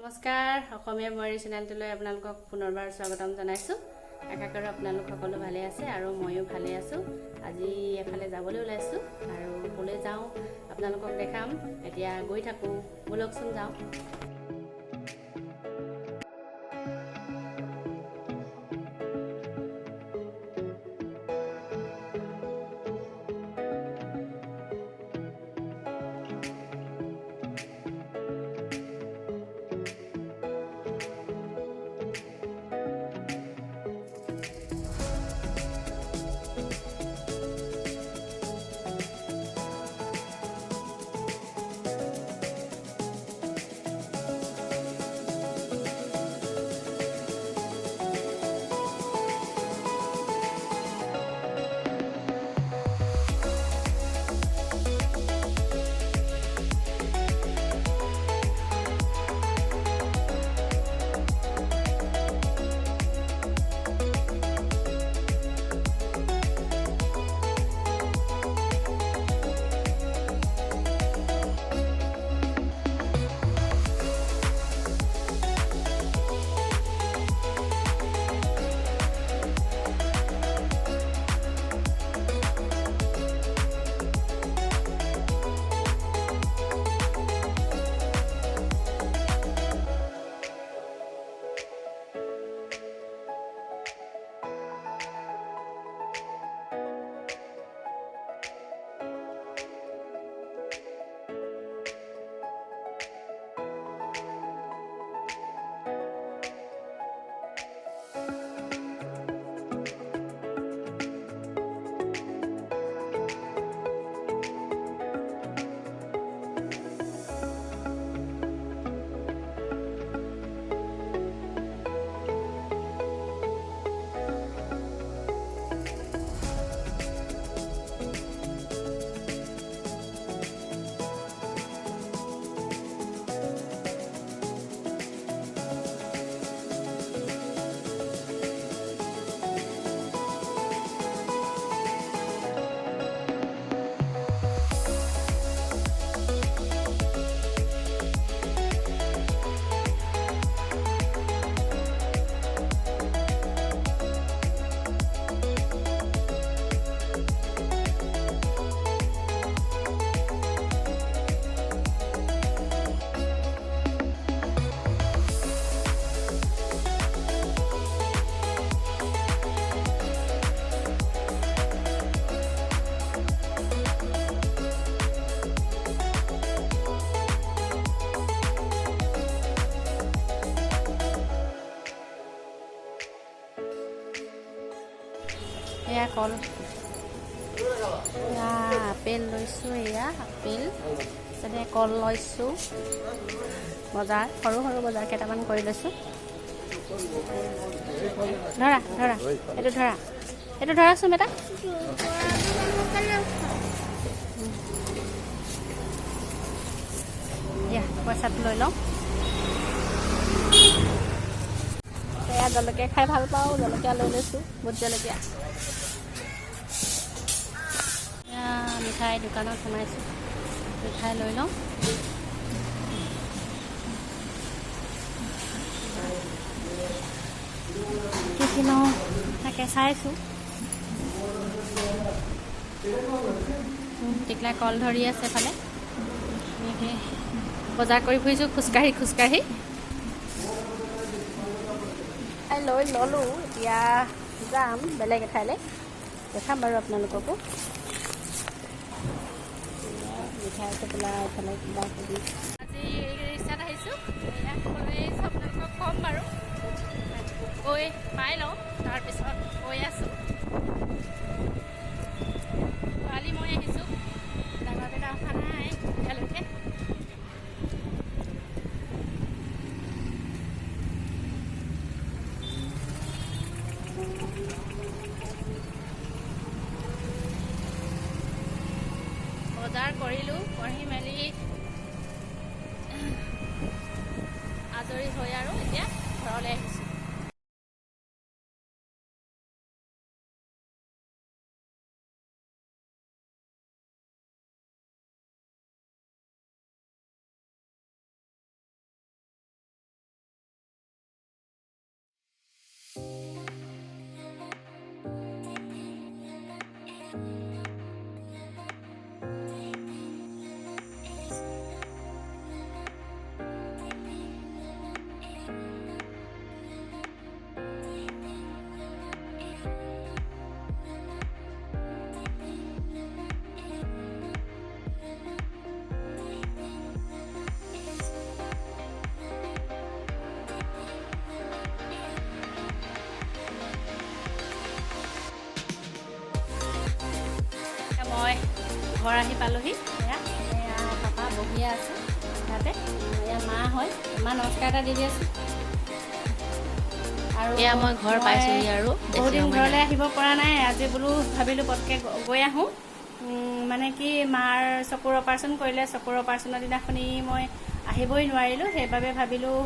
নমস্কাৰ অসমীয়া বোৱাৰী চেনেলটোলৈ আপোনালোকক পুনৰবাৰ স্বাগতম জনাইছোঁ। আশা কৰোঁ আপোনালোক সকলো ভালে আছে আৰু ময়ো ভালে আছোঁ। আজি এফালে যাবলৈ ওলাইছোঁ আৰু ক'লৈ যাওঁ আপোনালোকক দেখাম। এতিয়া গৈ থাকোঁ, ব'লকচোন যাওঁ। এয়া কল, এয়া আপেল লৈছোঁ, এয়া আপেল যেনে কল লৈছোঁ। বজাৰ সৰু সৰু বজাৰ কেইটামান কৰি লৈছোঁ। ধৰা ধৰা এইটো ধৰা, এইটো ধৰাচোন বেটা। এয়া পইচাটো লৈ লওঁ। এয়া জলকীয়া খাই ভাল পাওঁ, জলকীয়া লৈ লৈছোঁ, ভোট জলকীয়া। মিঠাই দোকানত সোমাইছোঁ, মিঠাই লৈ লওঁ। কি কি লওঁ তাকে চাইছোঁ। টিকলা কল ধৰি আছে এফালে, এনেকৈ বজাৰ কৰি ফুৰিছোঁ খোজকাঢ়ি খোজকাঢ়ি। লৈ ল'লোঁ, এতিয়া যাম বেলেগ এঠাইলৈ, দেখাম বাৰু আপোনালোককো। মিঠাই টোপোলা এইফালে কিবা কিবি। আজি ৰিক্সাত আহিছোঁ, ইয়াত ক'লৈ আপোনালোকক ক'ম বাৰু, গৈ পাই লওঁ তাৰপিছত গৈ আছোঁ। কালি মই আহিছোঁ, ডাঙৰ বেটা অহা নাই এতিয়ালৈকে। বজাৰ কৰিলোঁ, কৰি মেলি আজৰি হৈ আৰু এতিয়া ঘৰলৈ আহিছোঁ। ঘৰ আহি পালোহি। এয়া পাপা বহিয়ে আছে ইয়াতে, এয়া মা হয়। মা নমস্কাৰ এটা দি দি আছোঁ। আৰু এয়া মই ঘৰ পাইছোঁহি আৰু বহুত দিন ঘৰলৈ আহিব পৰা নাই। আজি বোলো ভাবিলোঁ পটকৈ গৈ আহোঁ। মানে কি মাৰ চকুৰ অপাৰেশ্যন কৰিলে, চকুৰ অপাৰেশ্যনৰ দিনাখনি মই আহিবই নোৱাৰিলোঁ। সেইবাবে ভাবিলোঁ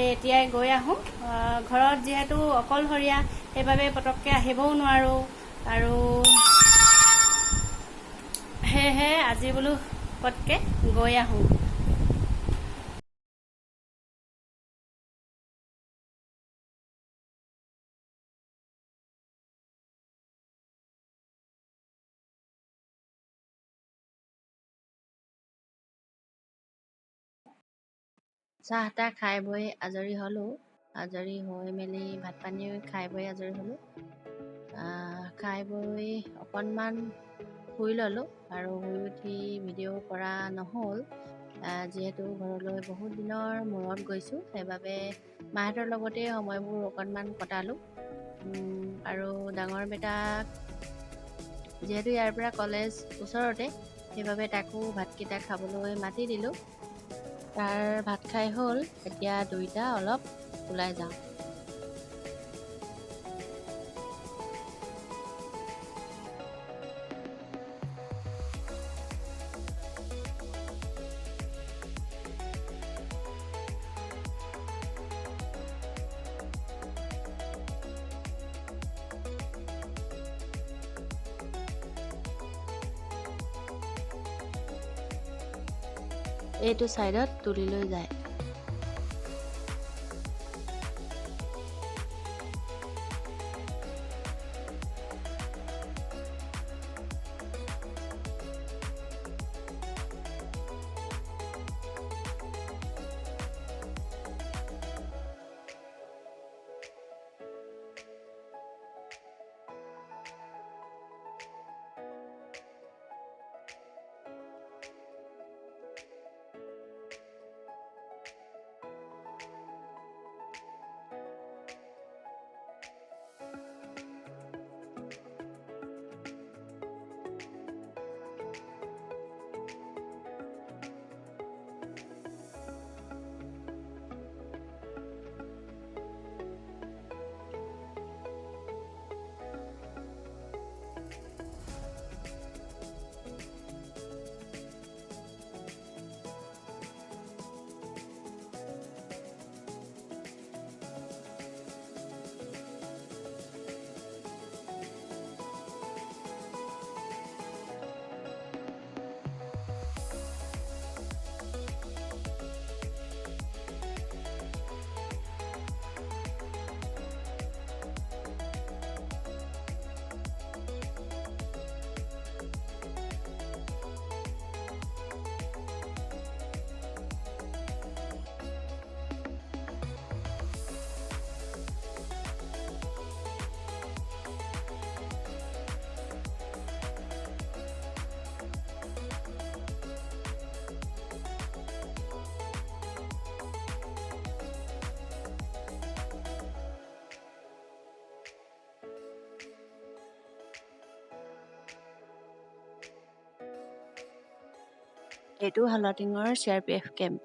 এতিয়াই গৈ আহোঁ। ঘৰত যিহেতু অকলশৰীয়া, সেইবাবে পটককৈ আহিবও নোৱাৰোঁ। আৰু সেয়েহে আজি বোলো পটকৈ গৈ আহোঁ। চাহ তাহ খাই বৈ আজৰি হ'লোঁ। আজৰি হৈ মেলি ভাত পানী খাই বৈ আজৰি হ'লোঁ। খাই বৈ অকণমান শুই ল'লোঁ আৰু শুই উঠি ভিডিঅ' কৰা নহ'ল। যিহেতু ঘৰলৈ বহুত দিনৰ মূৰত গৈছোঁ, সেইবাবে মাহঁতৰ লগতেই সময়বোৰ অকণমান কটালোঁ। আৰু ডাঙৰ বেটাক যিহেতু ইয়াৰ পৰা কলেজ ওচৰতে, সেইবাবে তাকো ভাতকেইটা খাবলৈ মাতি দিলোঁ। তাৰ ভাত খাই হ'ল। এতিয়া দুইটা অলপ ওলাই যাওঁ। এইটো ছাইডত তুলি লৈ যায়। এইটো হালটিঙৰ CRPF কেম্প।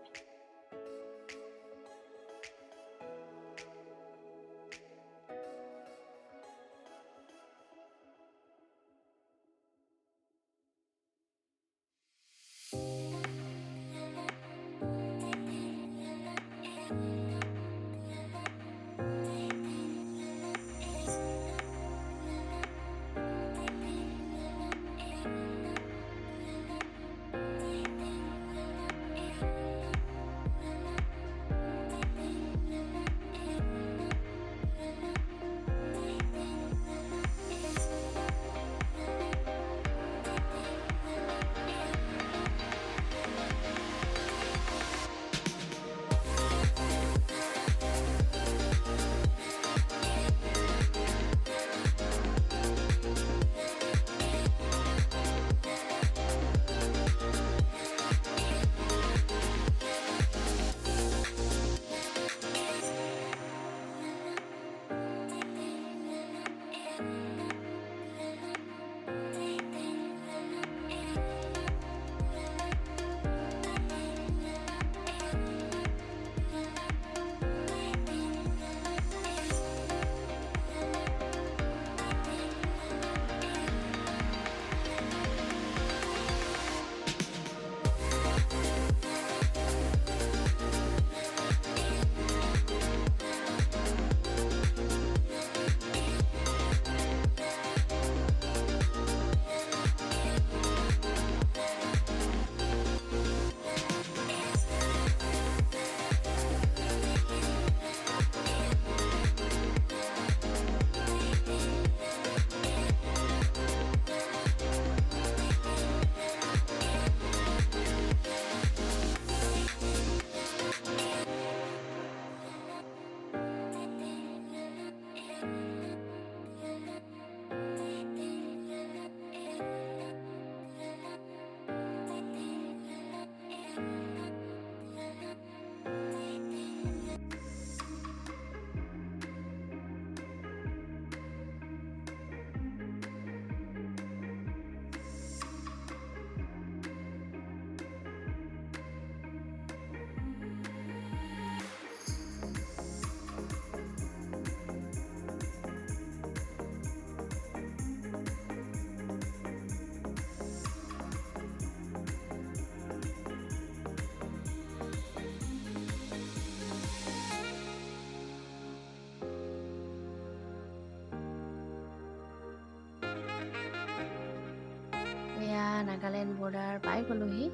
বৰ্ডাৰ পাই গ'লোহি।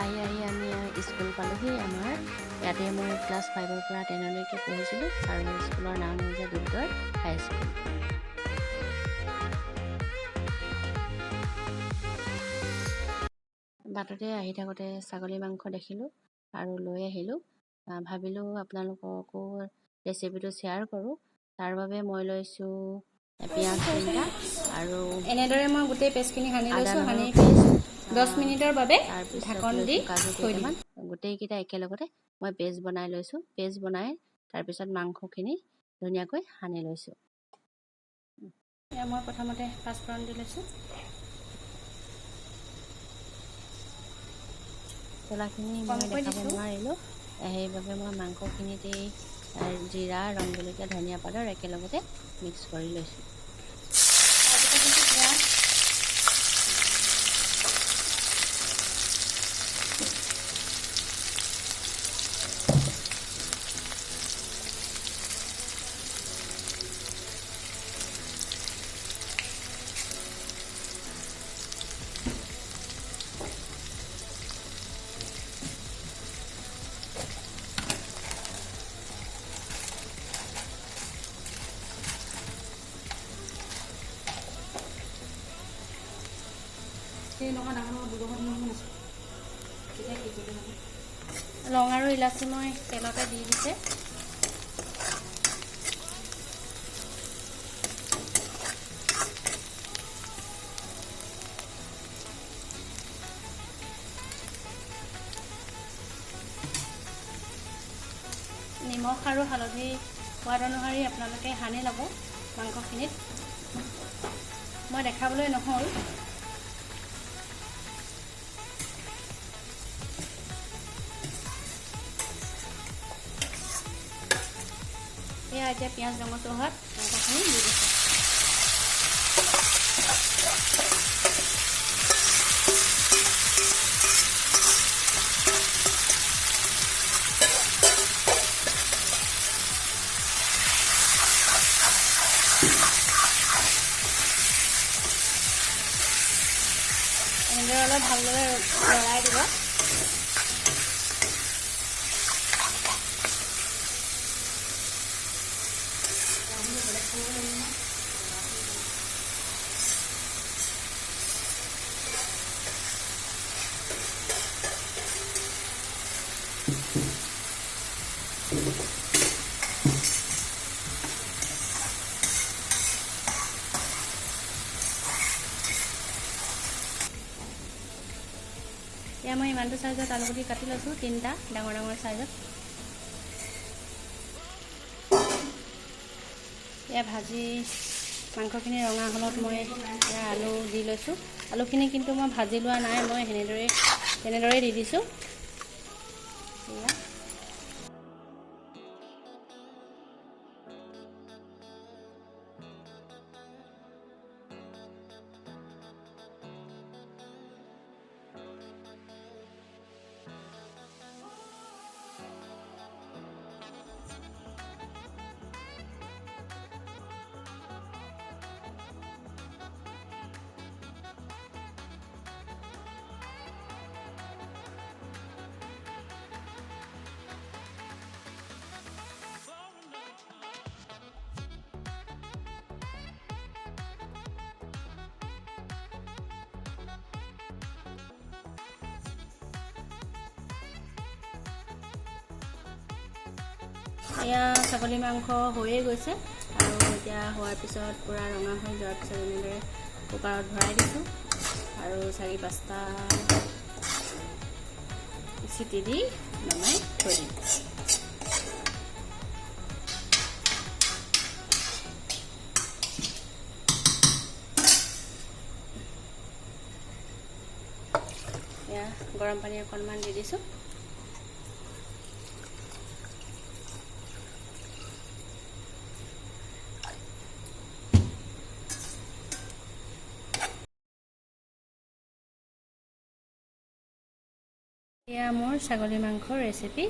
আহি আমি স্কুল পালোহি। আমাৰ ইয়াতে মই ক্লাছ 5ৰ পৰা 10লৈকে পঢ়িছিলোঁ আৰু স্কুলৰ নাম হৈছে দুৰ্গৰ হাই স্কুল। বাটতে আহি থাকোঁতে ছাগলী মাংস দেখিলোঁ আৰু লৈ আহিলোঁ। ভাবিলোঁ আপোনালোককো ৰেচিপিটো শ্বেয়াৰ কৰোঁ। তাৰ বাবে মই লৈছোঁ পিঁয়াজ 3টা আৰু এনেদৰে মই গোটেই পেষ্টখিনি সানি লৈছোঁ। সানি 10 মিনিটৰ বাবে ঢাকন দি থৈ দিম। গোটেইকেইটা একেলগতে মই পেষ্ট বনাই লৈছোঁ। পেষ্ট বনাই তাৰপিছত মাংসখিনি ধুনীয়াকৈ সানি লৈছোঁ। এয়া মই প্ৰথমতে পাঁচফোৰণ দি লৈছোঁ। চলাখিনি মই দেখাব নোৱাৰিলোঁ, সেইবাবে মই মাংসখিনিতেই জিৰা, ৰং জলকীয়া, ধনিয়া পাউডাৰ একেলগতে মিক্স কৰি লৈছোঁ। লং আৰু ইলাচি মই তেলতে দি দিছে। নিমখ আৰু হালধি সোৱাদ অনুসৰি আপোনালোকে সানি ল'ব মাংসখিনিত। মই দেখাবলৈ নহ'ল। এয়া এতিয়া পিঁয়াজ ৰঙচুৱা হোৱাত মাংসখিনি দি দিছোঁ। এনেদৰে অলপ ভালদৰে লৰাই দিব। এয়া মই ইমানটো চাইজত আলুগুটি কাটি লৈছোঁ, 3টা ডাঙৰ ডাঙৰ চাইজত। এয়া ভাজি মাংসখিনি ৰঙা হ'লত মই এয়া আলু দি লৈছোঁ। আলুখিনি কিন্তু মই ভাজি লোৱা নাই, মই তেনেদৰেই দি দিছোঁ। এয়া এয়া ছাগলী মাংস হৈয়ে গৈছে আৰু এতিয়া হোৱাৰ পিছত পূৰা ৰঙা হৈ যোৱাৰ পিছত এনেদৰে কুকাৰত ভৰাই দিছোঁ আৰু 4-5টা চিটি দি নমাই থৈ দিম। এয়া গৰম পানী অকণমান দি দিছোঁ। এয়া মোৰ ছাগলী মাংসৰ ৰেচিপি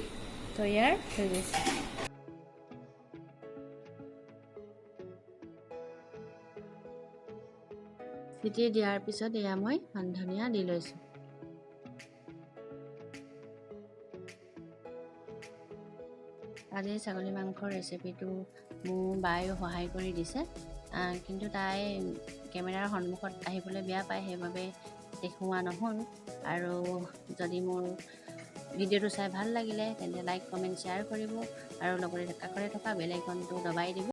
তৈয়াৰ হৈ গৈছে। চিটি দিয়াৰ পিছত এয়া মই মান ধনিয়া দি লৈছোঁ। আজি ছাগলী মাংসৰ ৰেচিপিটো মোৰ বায়ো সহায় কৰি দিছে, কিন্তু তাই কেমেৰাৰ সন্মুখত আহিবলৈ বেয়া পায়, সেইবাবে দেখুওৱা নহ'ল। আৰু যদি মোৰ ভিডিঅ'টো চাই ভাল লাগিলে তেন্তে লাইক কমেণ্ট শ্বেয়াৰ কৰিব আৰু লগতে কাষতে থকা বেল আইকনটো দবাই দিব।